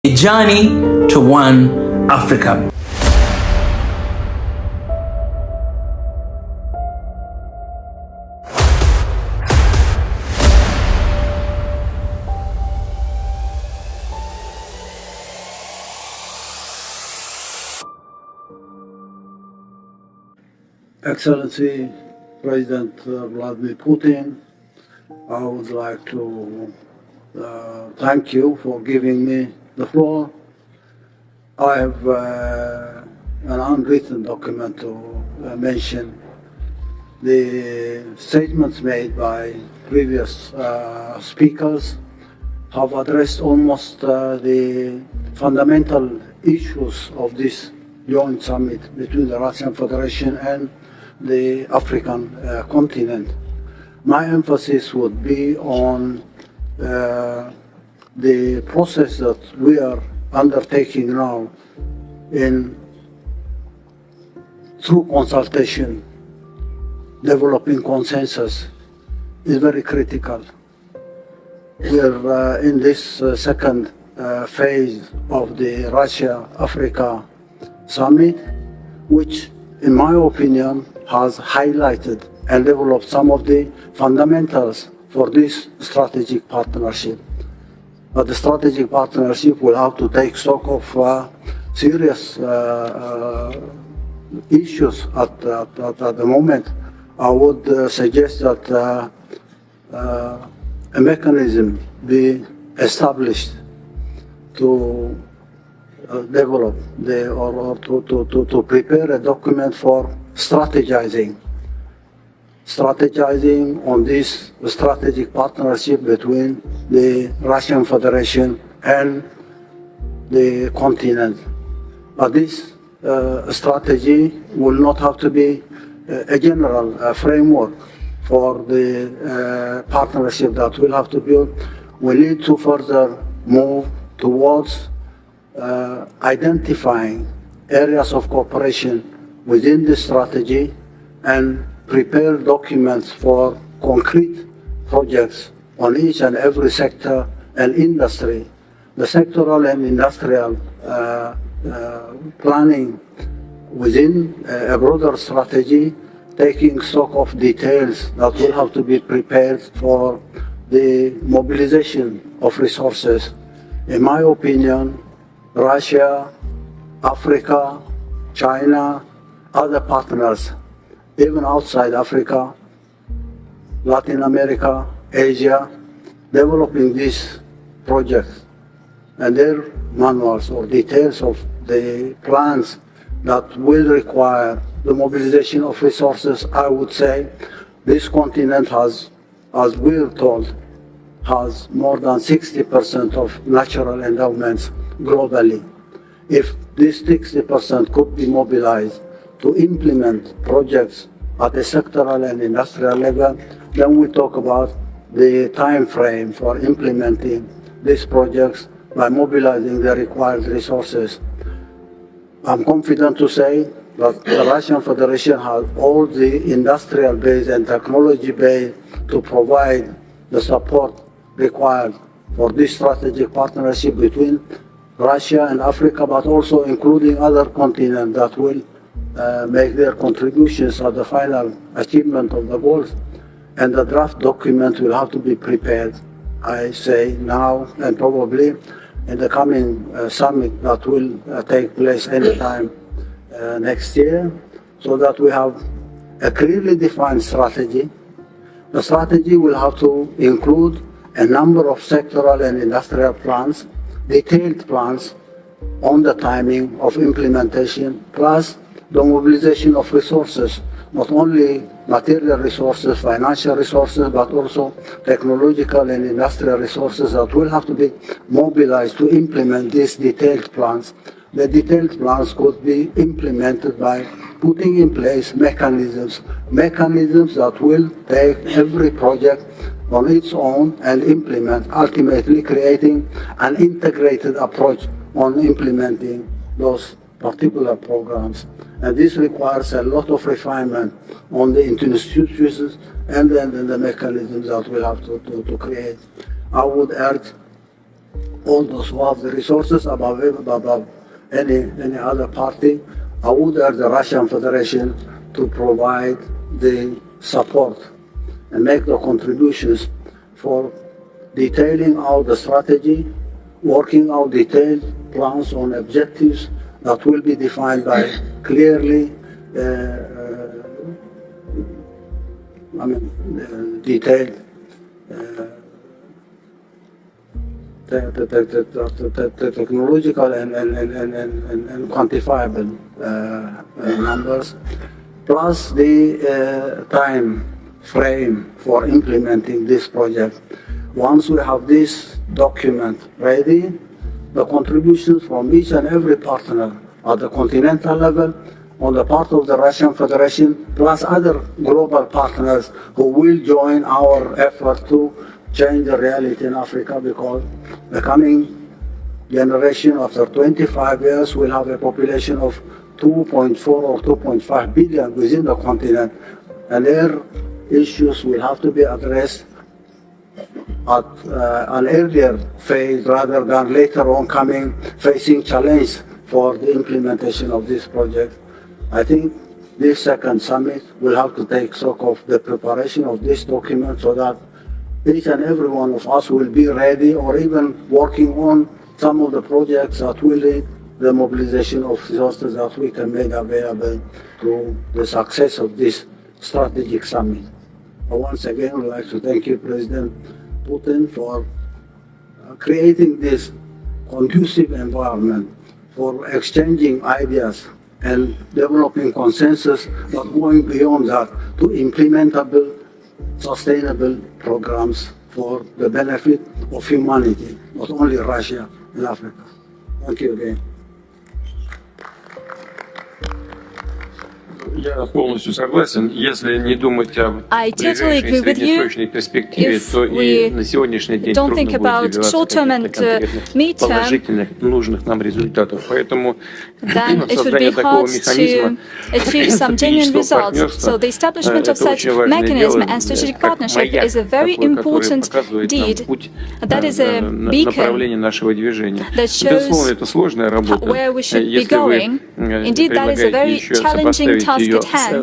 A journey to one Africa. Excellency President Vladimir Putin, I would like to thank you for giving me the floor. I have an unwritten document to mention. The statements made by previous speakers have addressed almost the fundamental issues of this joint summit between the Russian Federation and the African continent. My emphasis would be on the process that we are undertaking now through consultation, developing consensus is very critical. We are in this second phase of the Russia-Africa summit, which in my opinion has highlighted and developed some of the fundamentals for this strategic partnership. But the strategic partnership will have to take stock of serious issues at the moment. I would suggest that a mechanism be established to develop to prepare a document for strategizing on this strategic partnership between the Russian Federation and the continent. But this strategy will not have to be a general framework for the partnership that we'll have to build. We need to further move towards identifying areas of cooperation within the strategy and prepare documents for concrete projects on each and every sector and industry. The sectoral and industrial planning within a broader strategy, taking stock of details that will have to be prepared for the mobilization of resources. In my opinion, Russia, Africa, China, other partners, even outside Africa, Latin America, Asia, developing these projects and their manuals or details of the plans that will require the mobilization of resources. I would say this continent has, as we're told, has more than 60% of natural endowments globally. If this 60% could be mobilized to implement projects at a sectoral and industrial level, then we talk about the time frame for implementing these projects by mobilizing the required resources. I'm confident to say that the Russian Federation has all the industrial base and technology base to provide the support required for this strategic partnership between Russia and Africa, but also including other continents that will make their contributions at the final achievement of the goals. And the draft document will have to be prepared, I say now, and probably in the coming summit that will take place anytime next year, so that we have a clearly defined strategy. The strategy will have to include a number of sectoral and industrial plans, detailed plans on the timing of implementation, plus the mobilization of resources, not only material resources, financial resources, but also technological and industrial resources that will have to be mobilized to implement these detailed plans. The detailed plans could be implemented by putting in place mechanisms that will take every project on its own and implement, ultimately creating an integrated approach on implementing those particular programs. And this requires a lot of refinement on the institutions and then the mechanisms that we'll have to create. I would urge all those who have the resources above any other party, I would urge the Russian Federation to provide the support and make the contributions for detailing out the strategy, working out detailed plans on objectives that will be defined by clearly detailed the technological and quantifiable numbers, plus the time frame for implementing this project. Once we have this document ready, the contributions from each and every partner at the continental level, on the part of the Russian Federation, plus other global partners who will join our effort to change the reality in Africa, because the coming generation after 25 years will have a population of 2.4 or 2.5 billion within the continent, and their issues will have to be addressed at an earlier phase rather than later on facing challenge for the implementation of this project. I think this second summit will have to take stock of the preparation of this document so that each and every one of us will be ready or even working on some of the projects that will lead the mobilization of resources that we can make available to the success of this strategic summit. Once again, I would like to thank you, President Putin, for creating this conducive environment for exchanging ideas and developing consensus, but going beyond that to implementable, sustainable programs for the benefit of humanity, not only Russia and Africa. Thank you again. Я полностью согласен. Если не думать о ближайшей и среднесрочной перспективе, то и на сегодняшний день трудно будет добиваться конкретных, положительных, нужных нам результатов. Поэтому создание такого механизма стратегического партнерства – это очень важное дело, как маяк, такой, который показывает нам путь, направление нашего движения. Безусловно, это сложная работа. Если вы предлагаете еще сопоставить ее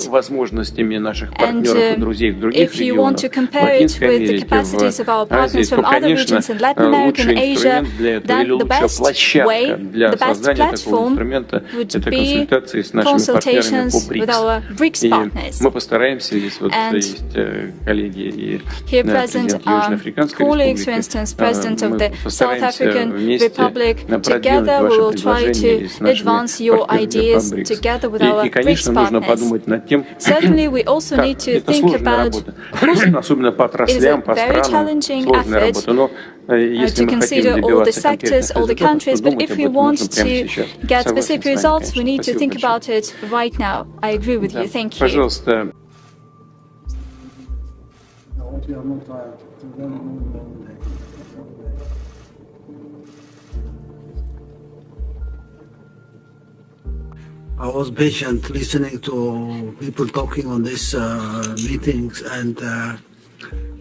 с возможностями наших партнеров и друзей в других регионах, в Латинской Америке, в Азии, то, конечно, лучший инструмент для этого или лучшая площадка для создания такого инструмента – это консультации с нашими партнерами по БРИКС. И мы постараемся, здесь вот есть коллеги и президент Южноафриканской Республики, мы постараемся вместе продвинуть ваши предложения с нашими партнерами по БРИКС. И, конечно, нужно подумать над тем, как это сложная работа, особенно по отраслям, по странам, сложная работа. Но если мы хотим добиваться конкретных результатов, то думать об этом нужно прямо сейчас. Согласен с вами. Пожалуйста. I was patient listening to people talking on these meetings, and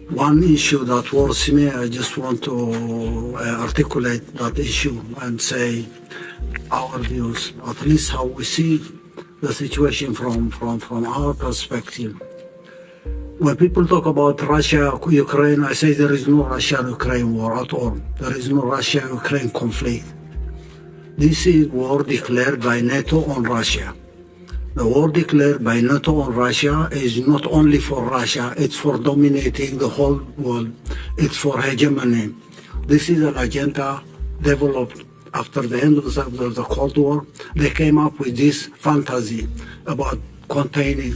one issue that worries me, I just want to articulate that issue and say our views, at least how we see the situation from our perspective. When people talk about Russia, Ukraine, I say there is no Russia-Ukraine war at all. There is no Russia-Ukraine conflict. This is war declared by NATO on Russia. The war declared by NATO on Russia is not only for Russia, it's for dominating the whole world. It's for hegemony. This is an agenda developed after the end of the Cold War. They came up with this fantasy about containing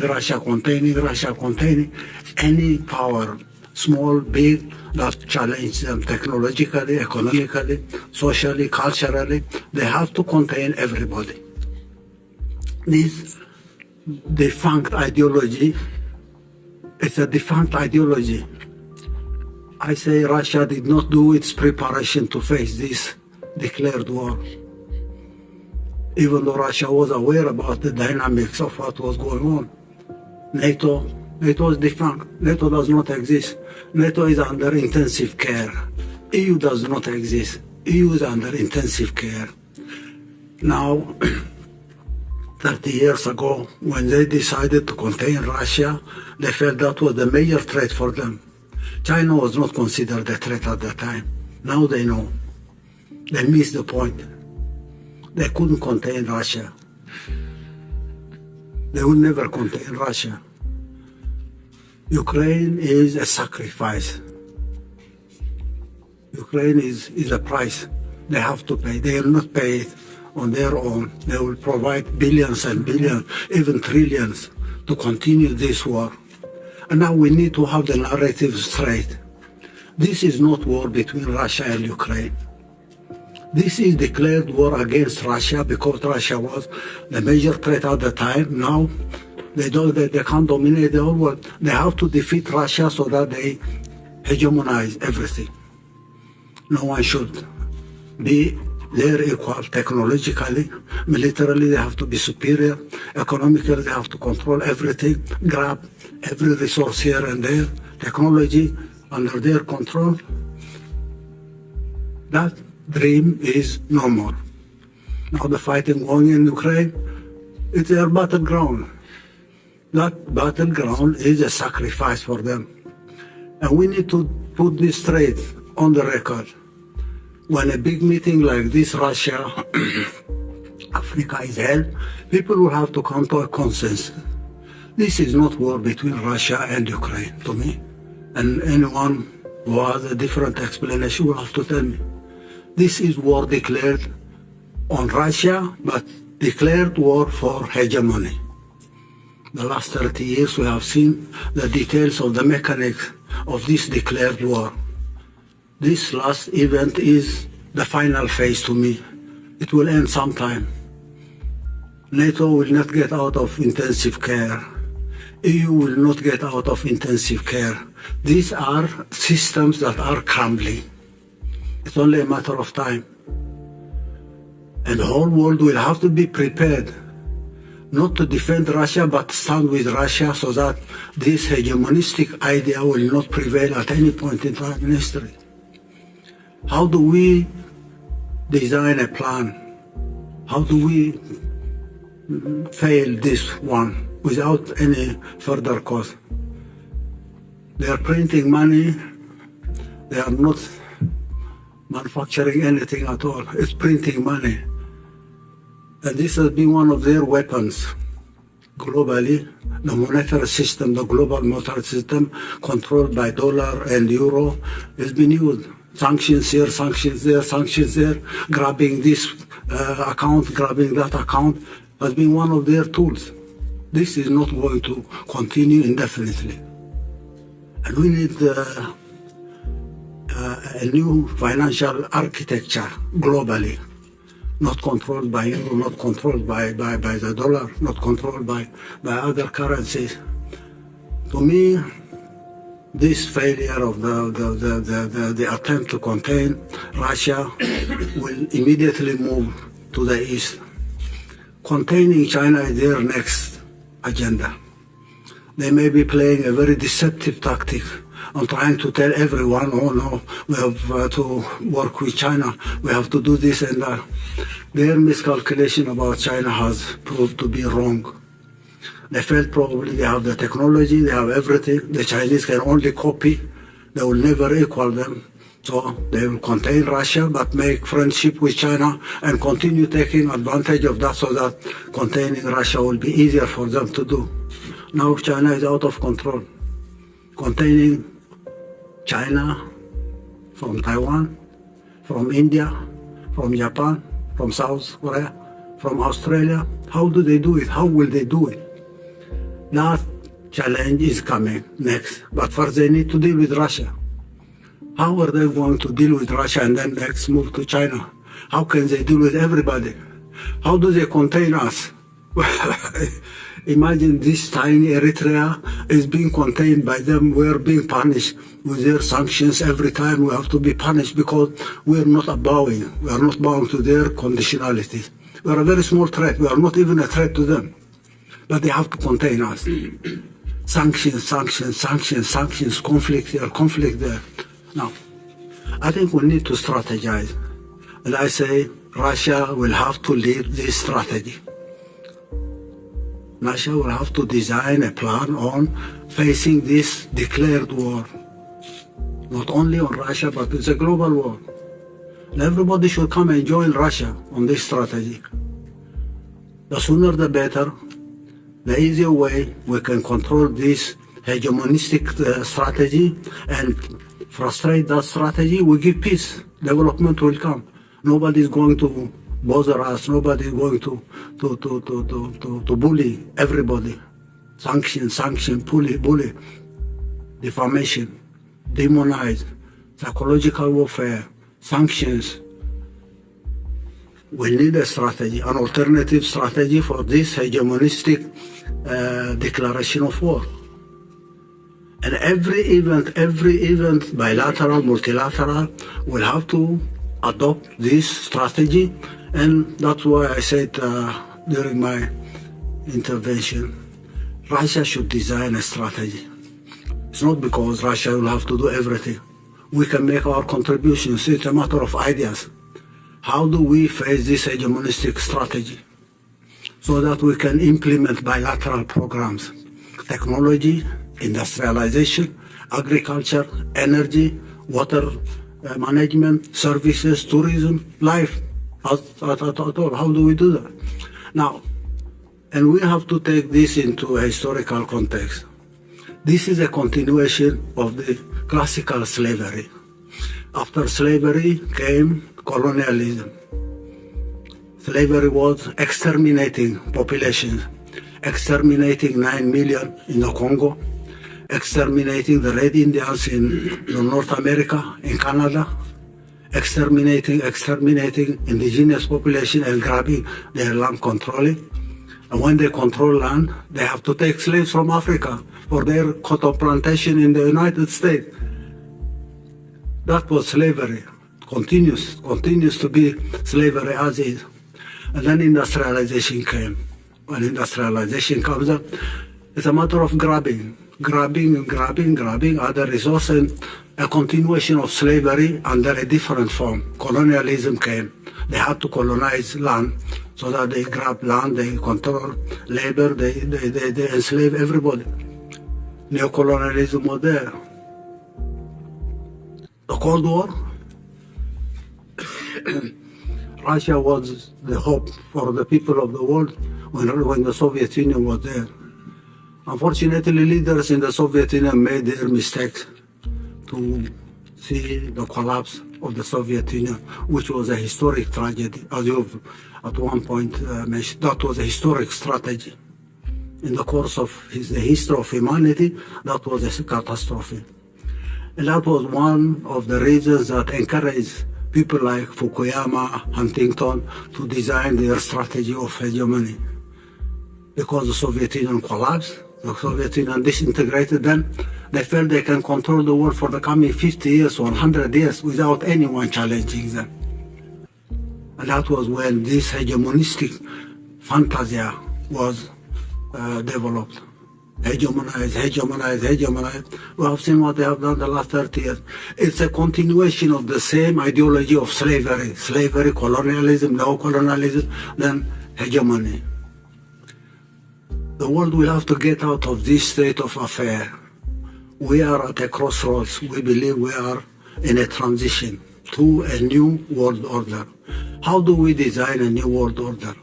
Russia, containing any power, small, big, that challenge them technologically, economically, socially, culturally. They have to contain everybody. This defunct ideology, it's a defunct ideology. I say Russia did not do its preparation to face this declared war. Even though Russia was aware about the dynamics of what was going on. NATO is defunct. NATO does not exist. NATO is under intensive care. EU does not exist. EU is under intensive care. Now, 30 years ago, when they decided to contain Russia, they felt that was the major threat for them. China was not considered a threat at the time. Now they know. They missed the point. They couldn't contain Russia. They will never contain Russia. Ukraine is a sacrifice. Ukraine is a price they have to pay. They will not pay it on their own. They will provide billions and billions, even trillions, to continue this war. And now we need to have the narrative straight. This is not war between Russia and Ukraine. This is declared war against Russia because Russia was the major threat at the time. Now they can't dominate the whole world. They have to defeat Russia so that they hegemonize everything. No one should be their equal technologically. Militarily, they have to be superior. Economically, they have to control everything, grab every resource here and there, technology under their control. That dream is no more. Now the fighting going in Ukraine, it's their battleground. That battleground is a sacrifice for them. And we need to put this straight on the record. When a big meeting like this, Russia, Africa is held, people will have to come to a consensus. This is not war between Russia and Ukraine, to me. And anyone who has a different explanation will have to tell me. This is war declared on Russia, but declared war for hegemony. The last 30 years we have seen the details of the mechanics of this declared war. This last event is the final phase to me. It will end sometime. NATO will not get out of intensive care. EU will not get out of intensive care. These are systems that are crumbling. It's only a matter of time. And the whole world will have to be prepared not to defend Russia, but stand with Russia so that this hegemonistic idea will not prevail at any point in time in history. How do we design a plan? How do we fail this one without any further cost? They are printing money. They are not manufacturing anything at all. It's printing money. And this has been one of their weapons globally. The monetary system, the global monetary system, controlled by dollar and euro, has been used. Sanctions here, sanctions there, sanctions there, grabbing this account, grabbing that account, has been one of their tools. This is not going to continue indefinitely. And we need a new financial architecture globally, not controlled by euro, not controlled by the dollar, not controlled by other currencies. To me, this failure of the attempt to contain Russia will immediately move to the east. Containing China is their next agenda. They may be playing a very deceptive tactic on trying to tell everyone, oh no, we have to work with China, we have to do this and that. Their miscalculation about China has proved to be wrong. They felt probably they have the technology, they have everything. The Chinese can only copy. They will never equal them. So they will contain Russia, but make friendship with China and continue taking advantage of that so that containing Russia will be easier for them to do. Now China is out of control. Containing China from Taiwan, from India, from Japan, from South Korea, from Australia. How do they do it? How will they do it? That challenge is coming next. But first they need to deal with Russia. How are they going to deal with Russia and then next move to China? How can they deal with everybody? How do they contain us? Imagine this tiny Eritrea is being contained by them. We're being punished with their sanctions every time. We have to be punished because we're not bowing. We are not bowing to their conditionalities. We are a very small threat. We are not even a threat to them. But they have to contain us. Sanctions, sanctions, sanctions, sanctions, conflict here, conflict there. Now, I think we need to strategize. And I say Russia will have to lead this strategy. Russia will have to design a plan on facing this declared war. Not only on Russia, but it's a global war. And everybody should come and join Russia on this strategy. The sooner the better, the easier way we can control this hegemonistic strategy and frustrate that strategy, we give peace. Development will come. Nobody is going to bother us. Nobody is going to bully everybody. Sanction, bully, defamation, demonize, psychological warfare, sanctions. We need a strategy, an alternative strategy for this hegemonistic declaration of war. And every event, bilateral, multilateral, will have to adopt this strategy. And that's why I said during my intervention, Russia should design a strategy. It's not because Russia will have to do everything. We can make our contributions. It's a matter of ideas. How do we face this hegemonistic strategy so that we can implement bilateral programs, technology, industrialization, agriculture, energy, water management, services, tourism, life, at all. How do we do that? Now, and we have to take this into a historical context. This is a continuation of the classical slavery. After slavery came colonialism. Slavery was exterminating populations, exterminating 9 million in the Congo, exterminating the Red Indians in North America, in Canada, exterminating indigenous population and grabbing their land, controlling. And when they control land, they have to take slaves from Africa for their cotton plantation in the United States. That was slavery. Continues to be slavery as is. And then industrialization came. When industrialization comes up, it's a matter of grabbing other resources, and a continuation of slavery under a different form. Colonialism came. They had to colonize land so that they grab land, they control labor, they enslave everybody. Neocolonialism was there. The Cold War, Russia was the hope for the people of the world when the Soviet Union was there. Unfortunately, leaders in the Soviet Union made their mistakes to see the collapse of the Soviet Union, which was a historic tragedy, as you at one point mentioned. That was a historic strategy. In the course of the history of humanity, that was a catastrophe. And that was one of the reasons that encouraged people like Fukuyama, Huntington, to design their strategy of hegemony. Because the Soviet Union collapsed, the Soviet Union disintegrated, then they felt they can control the world for the coming 50 years or 100 years without anyone challenging them. And that was when this hegemonistic fantasia was developed. Hegemonize. We have seen what they have done the last 30 years. It's a continuation of the same ideology of slavery, colonialism, neocolonialism, then hegemony. The world will have to get out of this state of affair. We are at a crossroads. We believe we are in a transition to a new world order. How do we design a new world order?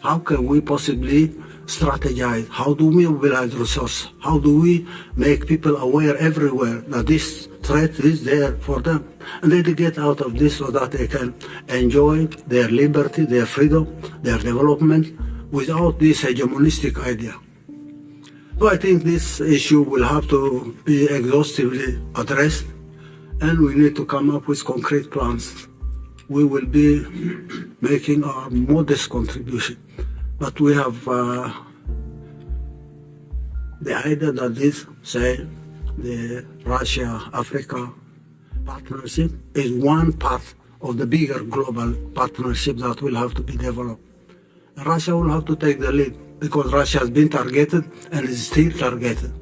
How can we possibly strategize? How do we mobilize resources? How do we make people aware everywhere that this threat is there for them? And they get out of this so that they can enjoy their liberty, their freedom, their development without this hegemonistic idea. So I think this issue will have to be exhaustively addressed, and we need to come up with concrete plans. We will be making our modest contribution, but we have the idea that this, say, the Russia-Africa partnership is one part of the bigger global partnership that will have to be developed. Russia will have to take the lead because Russia has been targeted and is still targeted.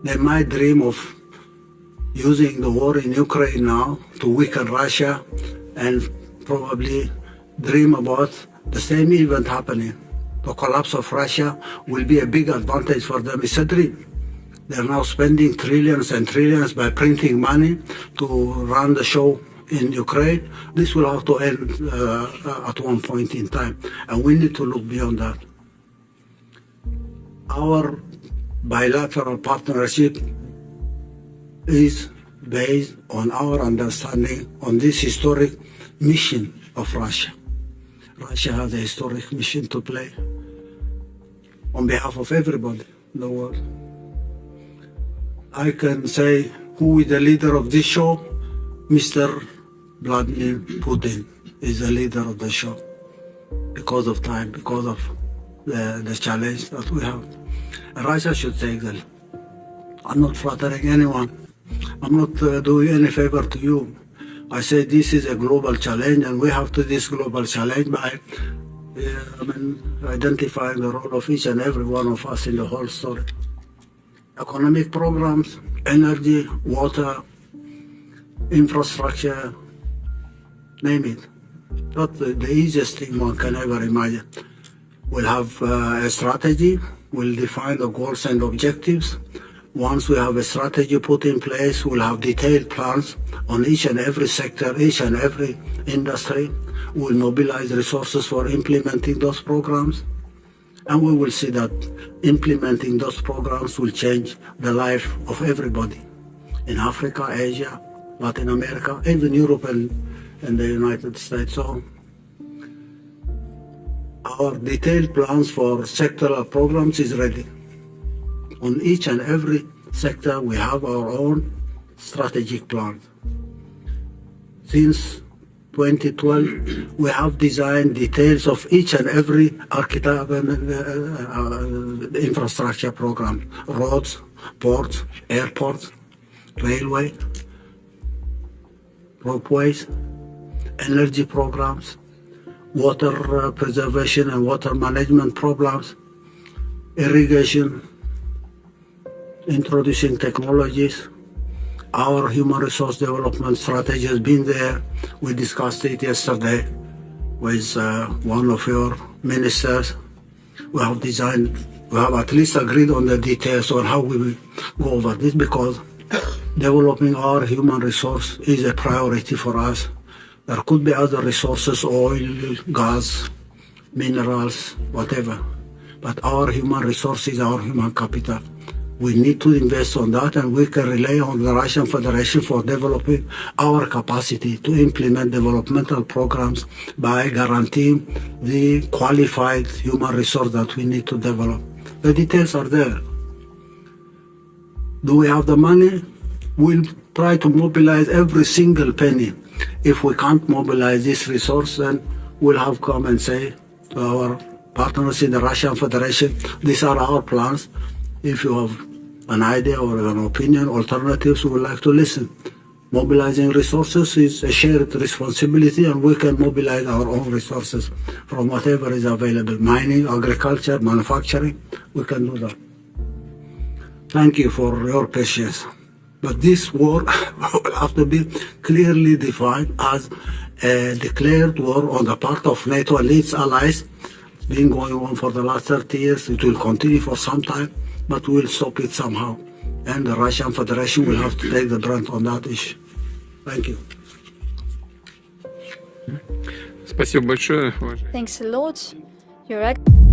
They might dream of using the war in Ukraine now to weaken Russia and probably dream about the same event happening. The collapse of Russia will be a big advantage for them. It's a dream. They're now spending trillions and trillions by printing money to run the show in Ukraine. This will have to end at one point in time, and we need to look beyond that. Our bilateral partnership is based on our understanding on this historic mission of Russia. Russia has a historic mission to play on behalf of everybody in the world. I can say who is the leader of this show. Mr. Vladimir Putin is the leader of the show because of time, because of the challenge that we have. And Russia should take the lead. I'm not flattering anyone. I'm not doing any favor to you. I say this is a global challenge, and we have to this global challenge by identifying the role of each and every one of us in the whole story. Economic programs, energy, water, infrastructure, name it. Not the easiest thing one can ever imagine. We'll have a strategy, we'll define the goals and objectives. Once we have a strategy put in place, we'll have detailed plans on each and every sector, each and every industry. We'll mobilize resources for implementing those programs. And we will see that implementing those programs will change the life of everybody in Africa, Asia, Latin America, even Europe and the United States. So our detailed plans for sectoral programs is ready. On each and every sector, we have our own strategic plan. Since 2012, we have designed details of each and every infrastructure program: roads, ports, airports, railway, ropeways, energy programs, water preservation and water management programs, irrigation, introducing technologies. Our human resource development strategy has been there. We discussed it yesterday with one of your ministers. We have at least agreed on the details on how we will go over this, because developing our human resource is a priority for us. There could be other resources, oil, gas, minerals, whatever. But our human resource is our human capital. We need to invest on that, and we can rely on the Russian Federation for developing our capacity to implement developmental programs by guaranteeing the qualified human resource that we need to develop. The details are there. Do we have the money? We'll try to mobilize every single penny. If we can't mobilize this resource, then we'll have come and say to our partners in the Russian Federation, these are our plans. If you have an idea or an opinion, alternatives, we would like to listen. Mobilizing resources is a shared responsibility, and we can mobilize our own resources from whatever is available. Mining, agriculture, manufacturing, we can do that. Thank you for your patience. But this war will have to be clearly defined as a declared war on the part of NATO and its allies. It's been going on for the last 30 years. It will continue for some time, but we'll stop it somehow. And the Russian Federation will have to take the brunt on that issue. Thank you. Спасибо большое. Thanks a lot, Your Excellency.